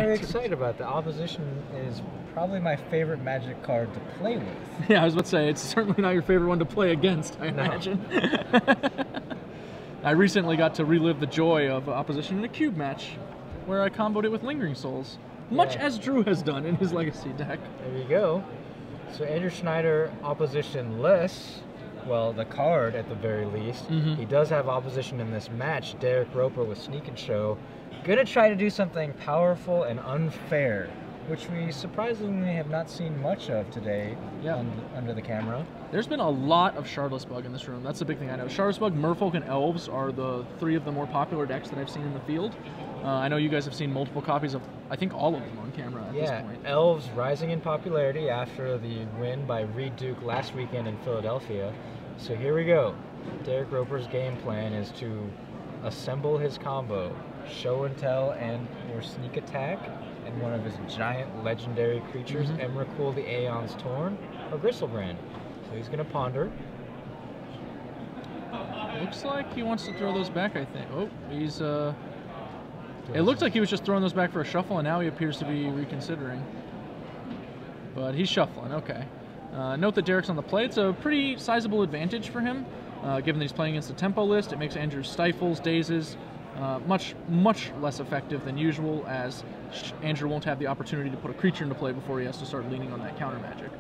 very excited about the opposition. Is probably my favorite Magic card to play with. Yeah, I was about to say, it's certainly not your favorite one to play against, I imagine. I recently got to relive the joy of opposition in a cube match, where I comboed it with Lingering Souls, much as Drew has done in his Legacy deck. There you go. So Andrew Schneider, opposition-less. Well, the card at the very least. He does have opposition in this match. Drreick Roper with Sneak and Show. Gonna try to do something powerful and unfair, which we surprisingly have not seen much of today under the camera. There's been a lot of Shardless Bug in this room. That's the big thing I know. Shardless Bug, Merfolk, and Elves are the three of the more popular decks that I've seen in the field. I know you guys have seen multiple copies of, I think, all of them on camera at this point. Elves rising in popularity after the win by Reed Duke last weekend in Philadelphia. So here we go. Drreick Roper's game plan is to assemble his combo, Show and Tell and or Sneak Attack, and one of his giant legendary creatures, Emrakul the Aeon's Torn, or Gristlebrand. So he's going to ponder. Looks like he wants to throw those back, I think. Oh, he's... It looked like he was just throwing those back for a shuffle, and now he appears to be reconsidering. But he's shuffling, okay. Note that Drreick's on the play. It's a pretty sizable advantage for him, given that he's playing against the tempo list. It makes Andrew's Stifles, Dazes, much less effective than usual, as Andrew won't have the opportunity to put a creature into play before he has to start leaning on that counter magic.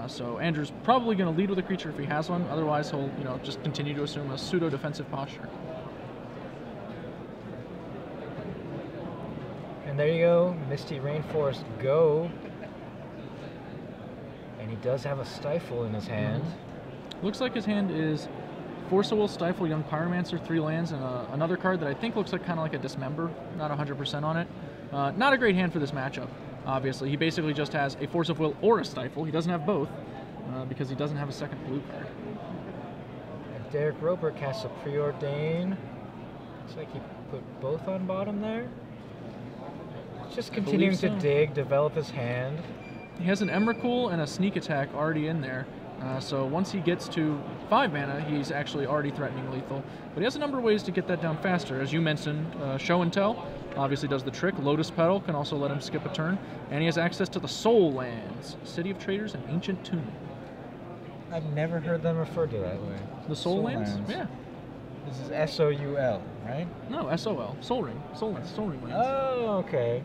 So Andrew's probably going to lead with a creature if he has one. Otherwise, he'll just continue to assume a pseudo-defensive posture. And there you go, Misty Rainforest go. And he does have a Stifle in his hand. Looks like his hand is Force of Will, Stifle, Young Pyromancer, 3 lands, and another card that I think looks like kind of like a Dismember. Not 100% on it. Not a great hand for this matchup, obviously. He basically just has a Force of Will or a Stifle. He doesn't have both, because he doesn't have a second blue card. And Drreick Roper casts a Preordain. Looks like he put both on bottom there. Just continuing to dig, develop his hand. He has an Emrakul and a Sneak Attack already in there. So once he gets to 5 mana, he's actually already threatening lethal. But he has a number of ways to get that down faster. As you mentioned, Show and Tell obviously does the trick. Lotus Petal can also let him skip a turn. And he has access to the Soul Lands, City of Traders and Ancient Tomb. I've never heard them referred to that way. The Soul Lands? Yeah. This is S-O-U-L, right? No, S-O-L. Soul Ring. Soul Lands. Soul Ring lands. Oh, okay.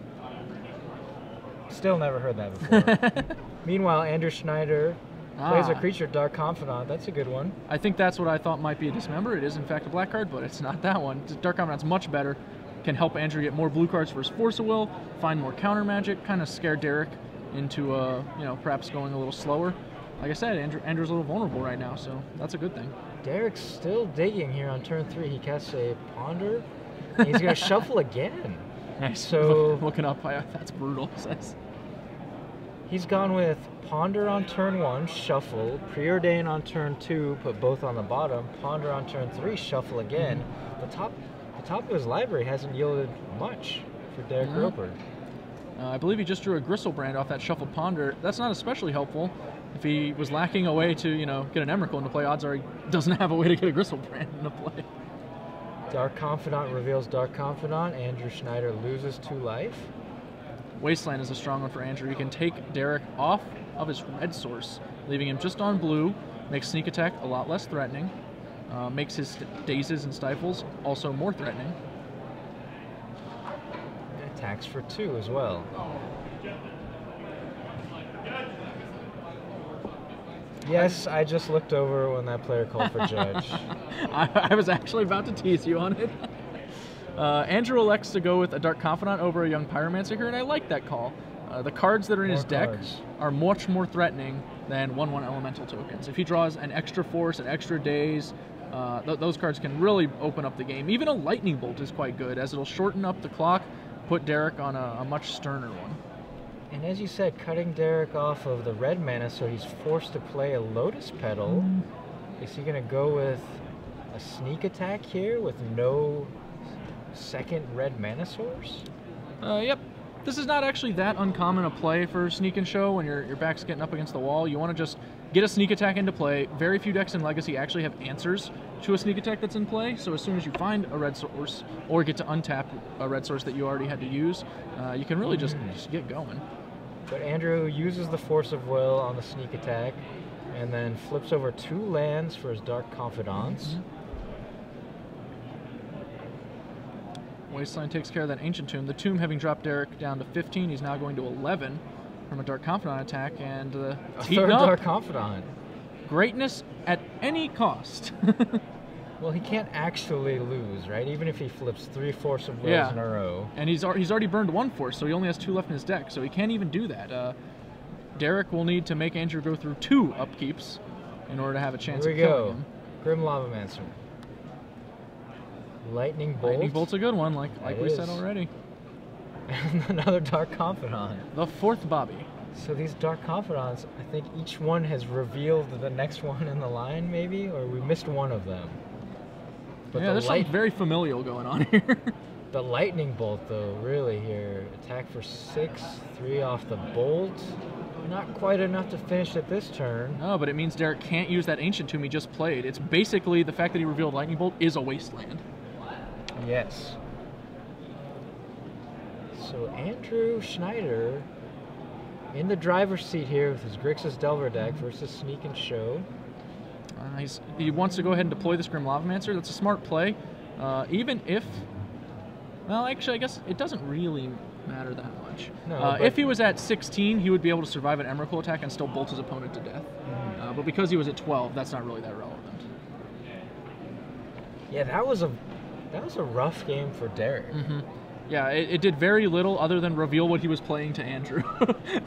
Still never heard that before. Meanwhile, Andrew Schneider plays a creature, Dark Confidant. That's a good one. I think that's what I thought might be a Dismember. It is, in fact, a black card, but it's not that one. Dark Confidant's much better. Can help Andrew get more blue cards for his Force of Will, find more counter magic, kind of scare Drreick into, perhaps going a little slower. Like I said, Andrew's a little vulnerable right now, so that's a good thing. Drreick's still digging here on turn 3. He casts a Ponder, and he's going to shuffle again. Nice. So looking up, that's brutal. Says. He's gone with Ponder on turn 1, shuffle, Preordain on turn 2, put both on the bottom, Ponder on turn 3, shuffle again. The top of his library hasn't yielded much for Drreick Roper. I believe he just drew a Gristlebrand off that shuffled Ponder. That's not especially helpful. If he was lacking a way to, get an Emrakul into play, odds are he doesn't have a way to get a Gristlebrand into play. Dark Confidant reveals Dark Confidant. Andrew Schneider loses 2 life. Wasteland is a strong one for Andrew. He can take Drreick off of his red source, leaving him just on blue, makes Sneak Attack a lot less threatening, makes his Dazes and Stifles also more threatening. It attacks for 2 as well. Yes, I just looked over when that player called for Judge. I was actually about to tease you on it. Andrew elects to go with a Dark Confidant over a Young Pyromancer here, and I like that call. The cards that are in his deck are much more threatening than 1/1 elemental tokens. If he draws an extra Force, an extra Daze, those cards can really open up the game. Even a Lightning Bolt is quite good, as it'll shorten up the clock, put Drreick on a much sterner one. And as you said, cutting Drreick off of the red mana, so he's forced to play a Lotus Petal. Is he going to go with a Sneak Attack here with no second red mana source? Yep. This is not actually that uncommon a play for Sneak and Show when your back's getting up against the wall. You want to just get a sneak attack into play. Very few decks in Legacy actually have answers to a sneak attack that's in play, so as soon as you find a red source or get to untap a red source that you already had to use, you can really just get going. But Andrew uses the Force of Will on the sneak attack and then flips over 2 lands for his Dark Confidants. Wasteland takes care of that Ancient Tomb. The Tomb having dropped Drreick down to 15, he's now going to 11 from a Dark Confidant attack, and A heating third up. Dark Confidant. Greatness at any cost. Well, he can't actually lose, right? Even if he flips 3 Force of Wills Yeah. in a row. And he's already burned 1 Force, so he only has 2 left in his deck, so he can't even do that. Drreick will need to make Andrew go through 2 upkeeps in order to have a chance Here of we killing go. him. Grim Lavamancer. Lightning Bolt. Lightning Bolt's a good one, like It we said is. already. And another Dark Confidant. The 4th Bobby. So these Dark Confidants, I think each one has revealed the next one in the line, maybe? Or we missed one of them. But Yeah, there's something very familial going on here. the Lightning Bolt, though, really here. Attack for 6, 3 off the Bolt. Not quite enough to finish it this turn. No, but it means Drreick can't use that Ancient Tomb he just played. It's basically the fact that he revealed Lightning Bolt is a Wasteland. Yes. So Andrew Schneider in the driver's seat here with his Grixis Delver deck versus Sneak and Show. He wants to go ahead and deploy this Grim Lavamancer. That's a smart play. Even if... Well, actually, I guess it doesn't really matter that much. No, if he was at 16, he would be able to survive an Emrakul attack and still bolt his opponent to death. But because he was at 12, that's not really that relevant. Yeah, that was a rough game for Drreick. Yeah, it did very little other than reveal what he was playing to Andrew.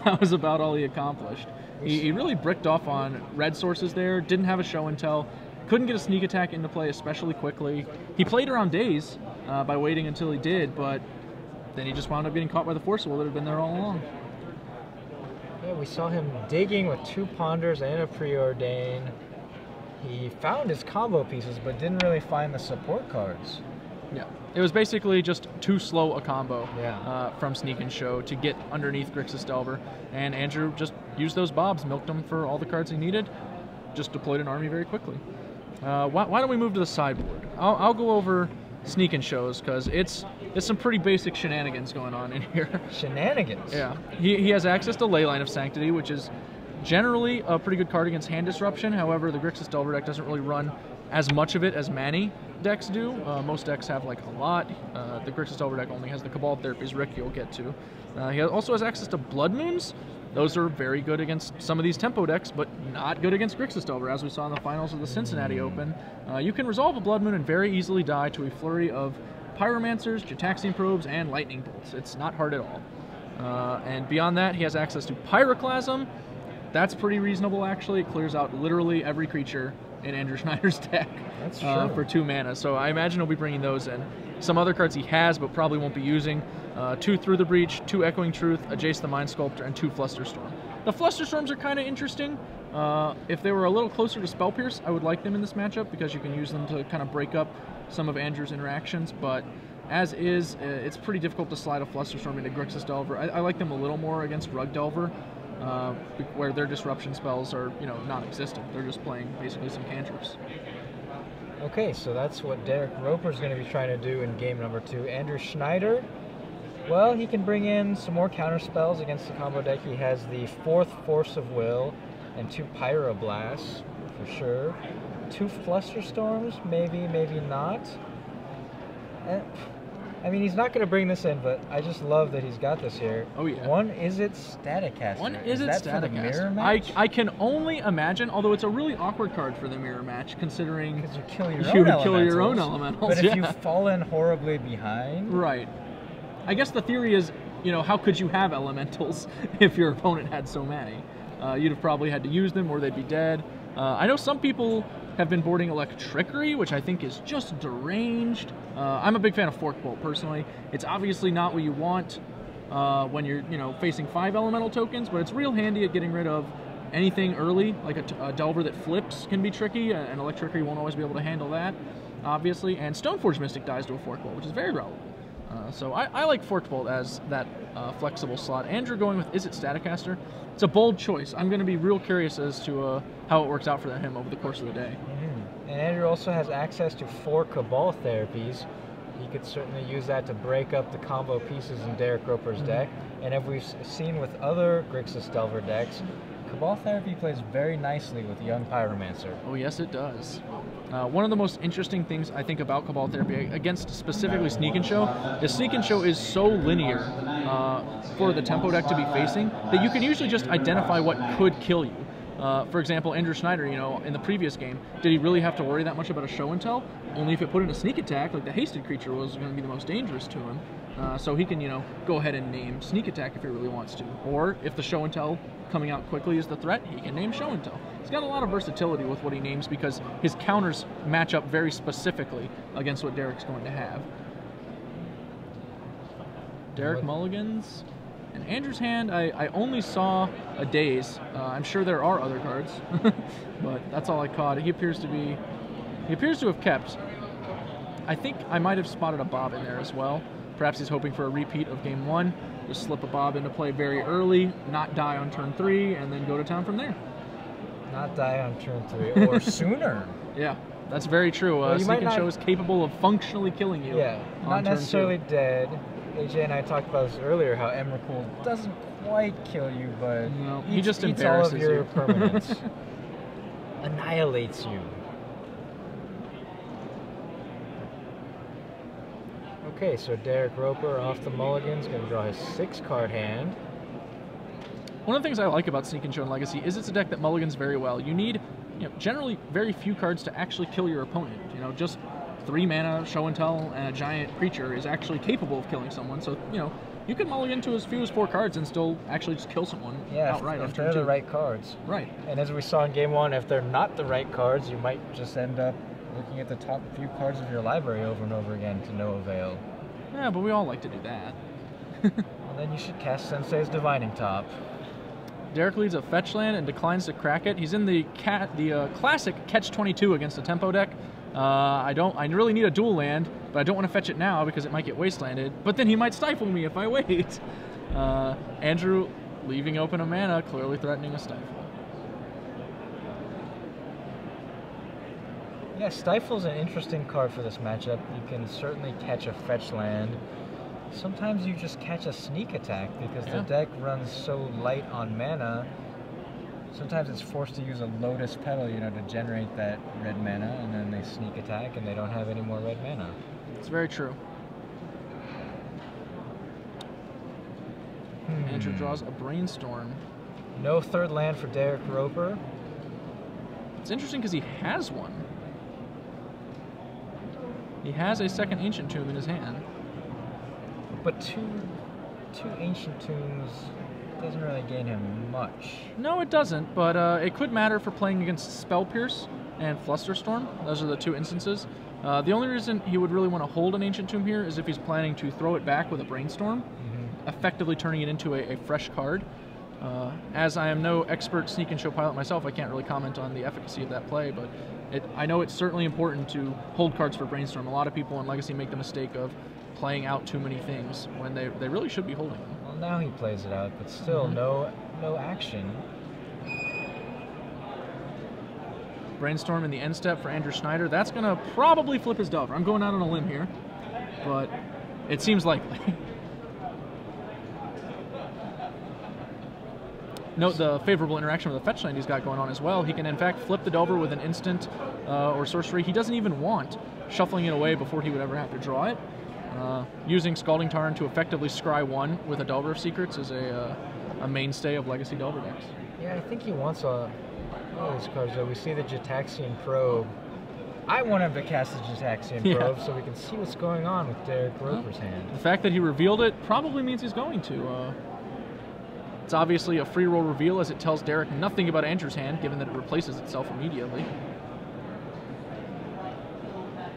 That was about all he accomplished. He really bricked off on red sources there, didn't have a show and tell, couldn't get a sneak attack into play especially quickly. He played around days by waiting until he did, but then he just wound up getting caught by the Force of Will that had been there all along. Yeah, we saw him digging with 2 Ponders and a Preordain. He found his combo pieces, but didn't really find the support cards. Yeah, it was basically just too slow a combo Yeah. from Sneak and Show to get underneath Grixis Delver, and Andrew just used those bobs, milked them for all the cards he needed, just deployed an army very quickly. Why don't we move to the sideboard? I'll go over Sneak and Shows because it's some pretty basic shenanigans going on in here. Shenanigans. Yeah, he has access to Leyline of Sanctity, which is generally a pretty good card against hand disruption. However, the Grixis Delver deck doesn't really run as much of it as Manny decks do. Most decks have like a lot. The Grixis Delver deck only has the Cabal Therapies Rick you'll get to. He also has access to Blood Moons. Those are very good against some of these tempo decks, but not good against Grixis Delver, as we saw in the finals of the Cincinnati Open. You can resolve a Blood Moon and very easily die to a flurry of Pyromancers, Gitaxian Probes, and Lightning Bolts. It's not hard at all. And beyond that, he has access to Pyroclasm. That's pretty reasonable, actually. It clears out literally every creature in Andrew Schneider's deck. That's true. For 2 mana. So I imagine he'll be bringing those in. Some other cards he has, but probably won't be using. 2 Through the Breach, 2 Echoing Truth, a Jace the Mind Sculptor, and 2 Flusterstorm. The Flusterstorms are kind of interesting. If they were a little closer to Spell Pierce, I would like them in this matchup because you can use them to kind of break up some of Andrew's interactions. But as is, it's pretty difficult to slide a Flusterstorm into Grixis Delver. I like them a little more against Rug Delver, where their disruption spells are, non-existent. They're just playing basically some cantrips. Okay, so that's what Drreick Roper's going to be trying to do in game number 2. Andrew Schneider, well, he can bring in some more counter spells against the combo deck. He has the 4th Force of Will and 2 Pyroblasts, for sure. 2 Flusterstorms, maybe, maybe not. I mean, he's not going to bring this in, but I just love that he's got this here. Oh, yeah. One Izzet Staticaster. One Is Izzet that for the Staticaster. mirror match? I can only imagine, although it's a really awkward card for the mirror match, considering Because you kill your you own would kill your own elementals. elementals. But if yeah. you've fallen horribly behind... Right. I guess the theory is, how could you have elementals if your opponent had so many? You'd have probably had to use them or they'd be dead. I know some people have been boarding Electrickery, which I think is just deranged. I'm a big fan of Fork Bolt, personally. It's obviously not what you want when you're, facing 5 elemental tokens, but it's real handy at getting rid of anything early, like a Delver that flips can be tricky, and Electrickery won't always be able to handle that, obviously. And Stoneforge Mystic dies to a Fork Bolt, which is very relevant. So I like Forked Bolt as that flexible slot. Andrew going with Is It Staticaster? It's a bold choice. I'm going to be real curious as to how it works out for him over the course of the day. Mm-hmm. And Andrew also has access to 4 Cabal therapies. He could certainly use that to break up the combo pieces in Drreick Roper's deck. And as we've seen with other Grixis Delver decks, Cabal Therapy plays very nicely with Young Pyromancer. Oh, yes, it does. One of the most interesting things I think about Cabal Therapy against specifically Sneak and Show is Sneak and Show is so linear for the tempo deck to be facing that you can usually just identify what could kill you. For example, Andrew Schneider, in the previous game, did he really have to worry that much about a show and tell? Only if it put in a sneak attack, like the hasted creature was going to be the most dangerous to him. So he can, go ahead and name sneak attack if he really wants to. Or if the show and tell coming out quickly is the threat, he can name show and tell. He's got a lot of versatility with what he names because his counters match up very specifically against what Drreick's going to have. Drreick mulligans. In Andrew's hand, I only saw a Daze. I'm sure there are other cards, but that's all I caught. He appears to have kept. I think I might have spotted a Bob in there as well. Perhaps he's hoping for a repeat of game 1. Just slip a Bob into play very early, not die on turn 3, and then go to town from there. Not die on turn 3, or sooner. Yeah, that's very true. Well, Sneak and Show is capable of functionally killing you. Yeah, not necessarily dead. AJ and I talked about this earlier, how Emrakul doesn't quite kill you, but he just eats embarrasses all of your you. permanents. Annihilates you. Okay, so Drreick Roper off the mulligans, going to draw his 6-card hand. One of the things I like about Sneak and Show in Legacy is it's a deck that mulligans very well. You need, generally very few cards to actually kill your opponent. Just 3 mana, show and tell, and a giant creature is actually capable of killing someone. So, you can mulligan to as few as 4 cards and still actually just kill someone outright. If they're the right cards. Right. And as we saw in game 1, if they're not the right cards, you might just end up looking at the top few cards of your library over and over again to no avail. Yeah, but we all like to do that. Well, then you should cast Sensei's Divining Top. Drreick leads a fetch land and declines to crack it. He's in the classic Catch-22 against a tempo deck. I really need a dual land, but I don't want to fetch it now because it might get wastelanded. But then he might stifle me if I wait. Andrew leaving open a mana, clearly threatening a stifle. Yeah, Stifle's an interesting card for this matchup. You can certainly catch a fetch land. Sometimes you just catch a sneak attack because the deck runs so light on mana. Sometimes it's forced to use a Lotus Petal, to generate that red mana, and then they sneak attack and they don't have any more red mana. It's very true. Andrew draws a Brainstorm. No 3rd land for Drreick Roper. It's interesting because he has one. He has a 2nd Ancient Tomb in his hand. But two Ancient Tombs doesn't really gain him much. No, it doesn't, but it could matter for playing against Spell Pierce and Flusterstorm. Those are the 2 instances. The only reason he would really want to hold an Ancient Tomb here is if he's planning to throw it back with a Brainstorm, effectively turning it into a fresh card. As I am no expert Sneak and Show pilot myself, I can't really comment on the efficacy of that play, but I know it's certainly important to hold cards for Brainstorm. A lot of people in Legacy make the mistake of playing out too many things when they really should be holding them. Well, now he plays it out, but still no action. Brainstorm in the end step for Andrew Schneider. That's going to probably flip his Delver. I'm going out on a limb here, but it seems likely. Note the favorable interaction with the fetch land he's got going on as well. He can, in fact, flip the Delver with an instant or sorcery. He doesn't even want shuffling it away before he would ever have to draw it. Using Scalding Tarn to effectively scry 1 with a Delver of Secrets is a mainstay of Legacy Delver decks. Yeah, I think he wants all these cards, though. We see the Jataxian Probe. I want him to cast the Jataxian Probe so we can see what's going on with Drreick Roper's hand. The fact that he revealed it probably means he's going to. It's obviously a free roll reveal as it tells Drreick nothing about Andrew's hand, given that it replaces itself immediately.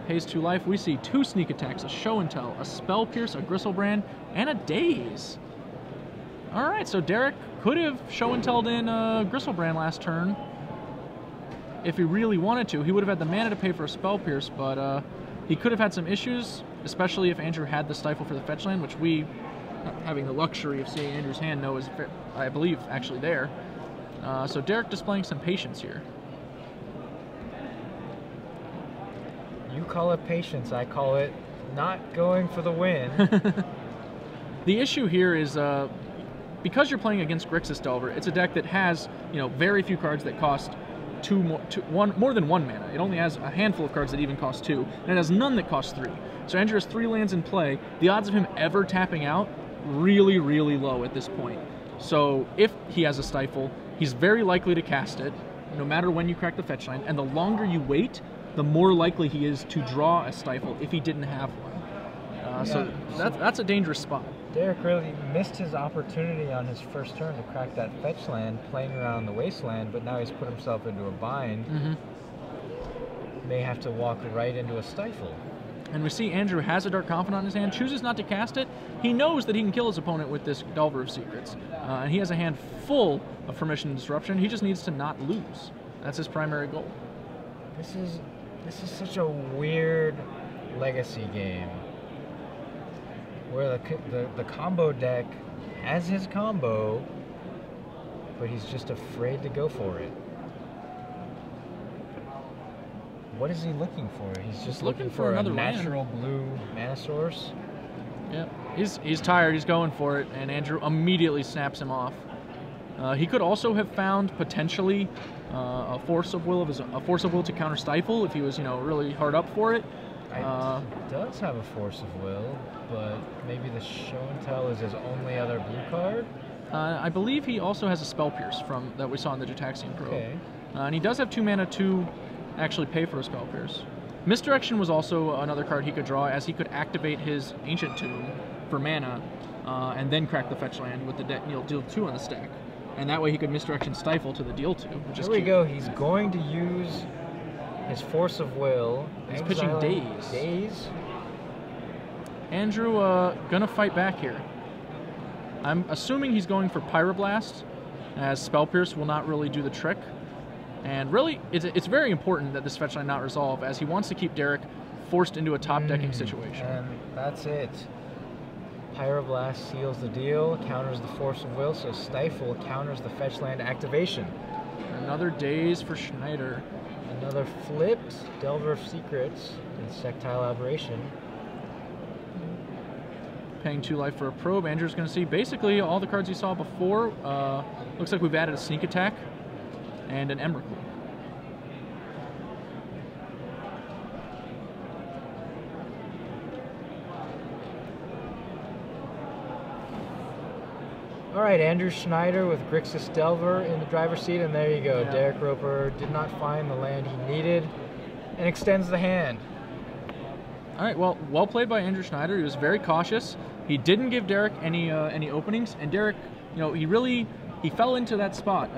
Pays 2 life. We see 2 sneak attacks, a show and tell, a spell pierce, a Gristlebrand, and a Daze. Alright, so Drreick could have show and telled in Gristlebrand last turn. If he really wanted to. He would have had the mana to pay for a spell pierce, but He could have had some issues, especially if Andrew had the stifle for the fetch land, which we, having the luxury of seeing Andrew's hand, know is, I believe, actually there. So Drreick displaying some patience here. You call it patience, I call it not going for the win. The issue here is because you're playing against Grixis Delver, it's a deck that has, you know, very few cards that cost more than 1 mana. It only has a handful of cards that even cost 2, and it has none that cost 3. So Andrew has 3 lands in play. The odds of him ever tapping out really, really low at this point. So if he has a stifle, he's very likely to cast it, no matter when you crack the fetch line, and the longer you wait, the more likely he is to draw a stifle if he didn't have one. So that's a dangerous spot. Drreick really missed his opportunity on his first turn to crack that fetch land, playing around the wasteland, but now he's put himself into a bind. May have to walk right into a stifle. And we see Andrew has a Dark Confidant in his hand, chooses not to cast it. He knows that he can kill his opponent with this Delver of Secrets. And he has a hand full of Permission and Disruption. He just needs to not lose. That's his primary goal. This is such a weird legacy game, where the combo deck has his combo, but he's just afraid to go for it. What is he looking for? He's just looking for a natural blue mana source. Yeah, he's tired. He's going for it, and Andrew immediately snaps him off. He could also have found potentially a force of will to counter stifle if he was, you know, really hard up for it. He does have a force of will, but maybe the show and tell is his only other blue card. I believe he also has a Spell Pierce that we saw in the Jataxian Pro. Okay. And he does have 2 mana to actually pay for a Spell Pierce. Misdirection was also another card he could draw, as he could activate his Ancient Tomb for mana, and then crack the fetch land with the deal 2 on the stack. And that way he could Misdirection Stifle to the deal 2, which is cute. Here we go. He's going to use his force of will. He's pitching Daze. Andrew gonna fight back here. I'm assuming he's going for Pyroblast, as Spell Pierce will not really do the trick. And really, it's very important that this fetch line not resolve, as he wants to keep Drreick forced into a top decking situation. And that's it. Pyroblast seals the deal, counters the force of will, so Stifle counters the fetch land activation. Another Daze for Schneider. Another flipped Delver of Secrets and Sectile Aberration. Paying 2 life for a probe. Andrew's going to see basically all the cards he saw before. Looks like we've added a Sneak Attack and an Emrakul. All right, Andrew Schneider with Grixis Delver in the driver's seat, and there you go. Yeah. Drreick Roper did not find the land he needed and extends the hand. All right, well played by Andrew Schneider. He was very cautious. He didn't give Drreick any openings, and Drreick, you know, he fell into that spot.